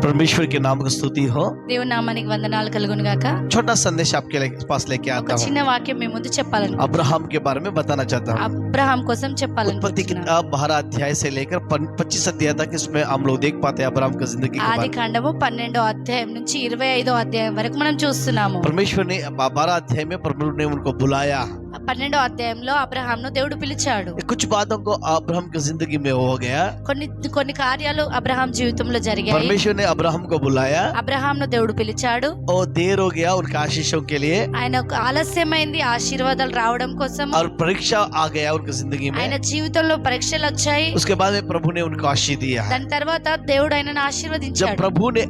परमेश्वर के नाम की स्तुति हो। దేవుని నామానికి వందనాలు కలుగును గాక. छोटा संदेश आपके पास लेके ఒక आता हूँ। చిన్న వాక్యం మీ ముందు చెప్పాలనుకుంటున్నాను. अब्राहम के बारे में बताना चाहता हूँ। అబ్రహాం కోసం उत्पत्ति చెప్పాలనుకుంటున్నాను. किताब 12 अध्याय से लेकर 25 अध्याय तक इसमें हम लोग देख पाते हैं अब्राहम की जिंदगी के ఆది बारे में। కాండము 12వ అధ్యాయం నుంచి 25వ అధ్యాయం వరకు మనం చూస్తున్నాము. परमेश्वर ने 12 अध्याय में प्रभु ने उनको बुलाया। 12వ అధ్యాయంలో అబ్రహాంను దేవుడు పిలిచాడు. कुछ बातों को अब्राहम की जिंदगी में हो गया। కొన్ని కార్యాలు అబ్రహాం జీవితంలో జరిగాయి. परमेश्वर ने अब्राहम को बुलाया అబ్రహాంను దేవుడు పిలిచాడు. और देर हो गया उनके आशीषों के लिए, ఆయనకు ఆలస్యమైంది ఆశీర్వాదాలు రావడం కోసం. और परीक्षा आ गया उनकी जिंदगी ఆయన में। జీవితంలో పరీక్షలు వచ్చాయి. उसके बाद में प्रभु ने उनको आशीष दिया। దాని తర్వాత దేవుడు ఆయనను जब ఆశీర్వదించాడు. प्रभु ने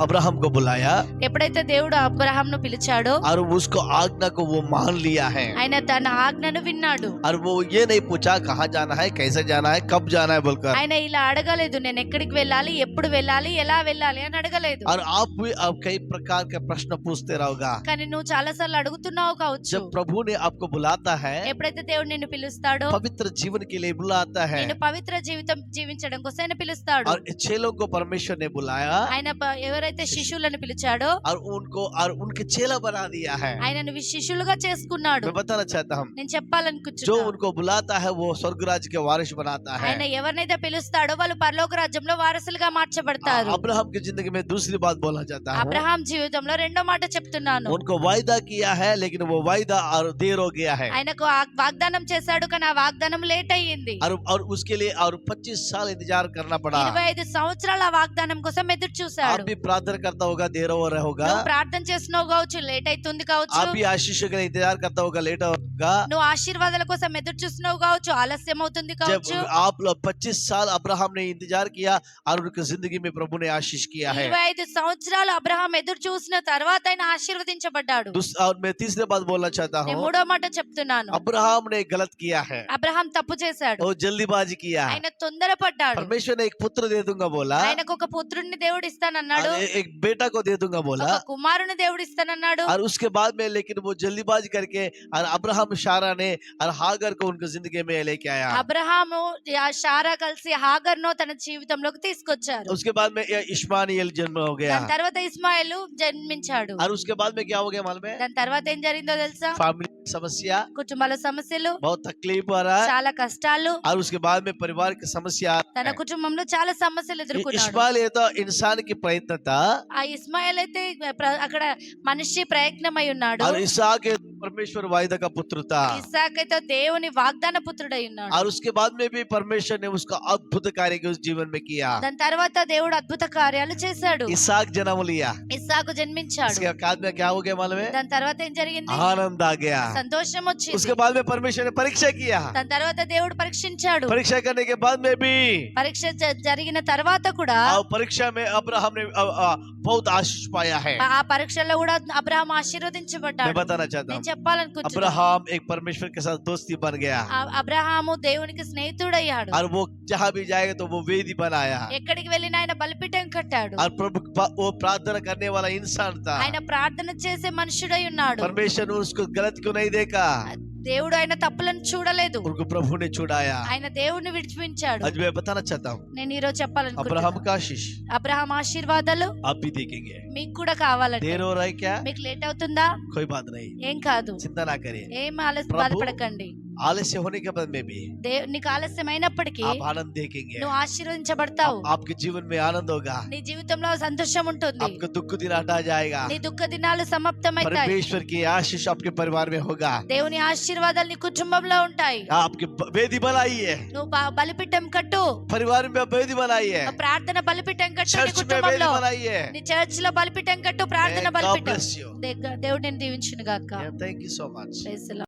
अब्राहम को बुलाया ఎప్పుడైతే దేవుడు అబ్రహాంను పిలిచాడో और उसको आज्ञा को वो मान लिया है, ఆయన తన ఆజ్ఞను విన్నాడు. और वो ये नहीं पूछा कहाँ जाना है, कैसे जाना है, कब जाना है बोलकर। ఆయన ఇలా అడగలేదు, నేను ఎక్కడికి వెళ్ళాలి, ఎప్పుడు వెళ్ళాలి, ఎలా వెళ్ళాలి అని అడగలేదు. और आप भी अब कई प्रकार के प्रश्न पूछते रहोगा। కానీ నువ్వు చాలా సార్లు అడుగుతున్నావు కావచ్చు. जब प्रभु ने आपको बुलाता है, ఎప్పుడైతే దేవుడు నిన్ను పిలుస్తాడో, पवित्र जीवन के लिए बुलाता है, నిన్ను పవిత్ర జీవితం జీవించడం కోసం ఆయన పిలుస్తాడు. और चेलों को परमेश्वर ने बुलाया ఆయన ఎవరైతే శిష్యులను పిలిచాడో और उनके चेला बना दिया है। ఆయనను శిష్యులుగా చేసుకున్నాడు. मैं बताना चाहता हूँ, నేను जो చెప్పాలనుకుంటున్నా, उनको बुलाता है वो स्वर्ग राज्य के वारिस बनाता है। ఆయన ఎవరినైతే పిలుస్తాడో వాళ్ళు పరలోక రాజ్యంలో వారసులుగా మార్చబడతారు. अब्राहम की जिंदगी में दूसरी बात बोलना चाहता हूँ, అబ్రహాం జీవితంలో రెండో మాట చెప్తున్నాను. उनको वायदा किया है लेकिन वो वायदा और देर हो गया है, ఆయనకు వాగ్దానం చేశాడు కానీ ఆ వాగ్దానం లేట్ అయ్యింది. और उसके लिए और 25 साल इंतजार करना पड़ा। 25 సంవత్సరాల ఆ వాగ్దానం కోసం ఎదురు आप చూశాడు. भी प्रार्थना करता होगा, देर हो रहा होगा। నువ్వు ప్రార్థన చేస్తున్నావు కావచ్చు, లేట్ అవుతుంది కావచ్చు. आप भी आशीष के लिए इंतजार करता होगा, लेट होगा। నువ్వు ఆశీర్వాదాల కోసం ఎదురు చూస్తున్నావు కావచ్చు, ఆలస్యం అవుతుంది जब కావచ్చు. आप लोग 25 साल अब्राहम ने इंतजार किया और उनकी जिंदगी में प्रभु ने आशीष किया है। 25 సంవత్సరాలు అబ్రహాం ఎదురు చూసిన తర్వాత ఆయన ఆశీర్వదించబడ్డాడు. और मैं तीसरी बात बोलना चाहता నేను हूँ, మూడో మాట చెప్తున్నాను. अब्राहम ने गलत किया है, అబ్రహాం తప్పు చేశాడు, वो जल्दीबाजी किया है। ఆయన తొందరపడ్డాడు. परमेश्वर ने एक पुत्र दे दूंगा बोला, ఆయనకు ఒక పుత్రుడిని దేవుడు ఇస్తానన్నాడు, और एक बेटा को दे दूंगा बोला, ఒక కుమారుని దేవుడు ఇస్తానన్నాడు. और उसके बाद में लेकिन वो जल्दीबाजी करके और अब्राहम शारा ने और हागर को उनकी जिंदगी में लेके आया। అబ్రహాము షారా కలిసి హాగర్ను తన జీవితంలోకి తీసుకొచ్చారు. उसके बाद में इश्माएल जन्म हो गया, దాని తర్వాత ఇస్మాయిలు జన్మించాడు. और उसके बाद में क्या हो गया मालूम है? దాని తర్వాత ఏం జరిగిందో తెలుసా? फैमिली समस्या, కుటుంబాల సమస్యలు, बहुत तकलीफ आ रहा है, చాలా కష్టాలు, और उसके बाद में परिवार की समस्या आ తన रहा है। కుటుంబంలో చాలా సమస్యలు ఎదుర్కొన్నాడు. इश्माएल ये तो इंसान की प्रयत्न था, ఆ ఇస్మాయిల్ అయితే అక్కడ మనిషి ప్రయత్నమై ఉన్నాడు. और इसहाक परमेश्वर वायदा का पुत्र था, ఇస్సాకు అయితే దేవుని వాగ్దాన పుత్రుడై ఉన్నాడు. और उसके बाद में भी परमेश्वर ने उसका अद्भुत कार्य के उस जीवन में किया। దాని తర్వాత దేవుడు అద్భుత కార్యాలు చేశాడు. इसहाक जन्म लिया, ఇస్సాకు జన్మించాడు. उसके बाद में क्या हो गया मालूम है? దాని తర్వాత ఏం జరిగింది? आनंद आ गया। సంతోషం వచ్చింది. उसके बाद में परमेश्वर ने परीक्षा किया, దాని తర్వాత దేవుడు పరీక్షించాడు. परीक्षा करने के बाद में भी పరీక్ష జరిగిన తర్వాత కూడా परीक्षा में अब्राहम ने बहुत आशीष पाया है। ఆ పరీక్షలో కూడా అబ్రహాం मैं ఆశీర్వదించబడ్డాడు. बताना चाहता నేను हूँ, చెప్పాలనుకుంటున్నా, अब्राहम एक परमेश्वर के साथ दोस्ती बन गया, అబ్రహాము దేవునికి స్నేహితుడయ్యాడు. और वो जहाँ भी जाएगा तो वो वेदी बनाया, ఎక్కడికి వెళ్ళినా ఆయన బలిపీఠం కట్టాడు. और प्रभु वो प्रार्थना करने वाला इंसान था। ఆయన ప్రార్థన చేసే మనుషుడై ఉన్నాడు. परमेश्वर ने उसको गलत क्यों नहीं देखा, దేవుడు ఆయన తప్పులను చూడలేదు, उनको प्रभु ने छुड़ाया। ఆయన దేవుని విడిపించాడు. आज मैं बताना चाहता हूँ, నేను ఈరోజు अब्राहम చెప్పాలనుకుంటున్నాను, का आशीष అబ్రహాం ఆశీర్వాదాలు आप भी देखेंगे। మీకు కూడా కావాలంటే देर हो रहा है क्या? మీకు లేట్ అవుతుందా? कोई बात नहीं, ఏం కాదు, चिंता ना करिए। ఏం ప్రభు బాధపడకండి. आलस्य होने के बाद में भी నీకు ఆలస్యం అయినప్పటికీ आप आनंद देखेंगे, నువ్వు ఆశీర్వదించబడతావు. आपके जीवन में आनंद होगा, నీ జీవితంలో సంతోషం ఉంటుంది, आपका दुख दिन हटा जाएगा, నీ దుఃఖ దినాలు సమాప్తమవుతాయి. परमेश्वर की आशीष आपके परिवार में होगा। దేవుని ఆశీర్వాదాలు నీ కుటుంబంలో ఉంటాయి. आपकी वेदी बनाइए, నువ్వు బలిపీఠం కట్టు, परिवार में वेदी बनाइए, ప్రార్థన బలిపీఠం కట్టు, నీ चर्च में वेदी కుటుంబంలో बनाइए। నీ చర్చ్ లో బలిపీఠం కట్టు, ప్రార్థన God బలిపీఠం. bless you. దేవుడు నేను దీవించును గాక. Yeah, thank you so much. Praise the lord.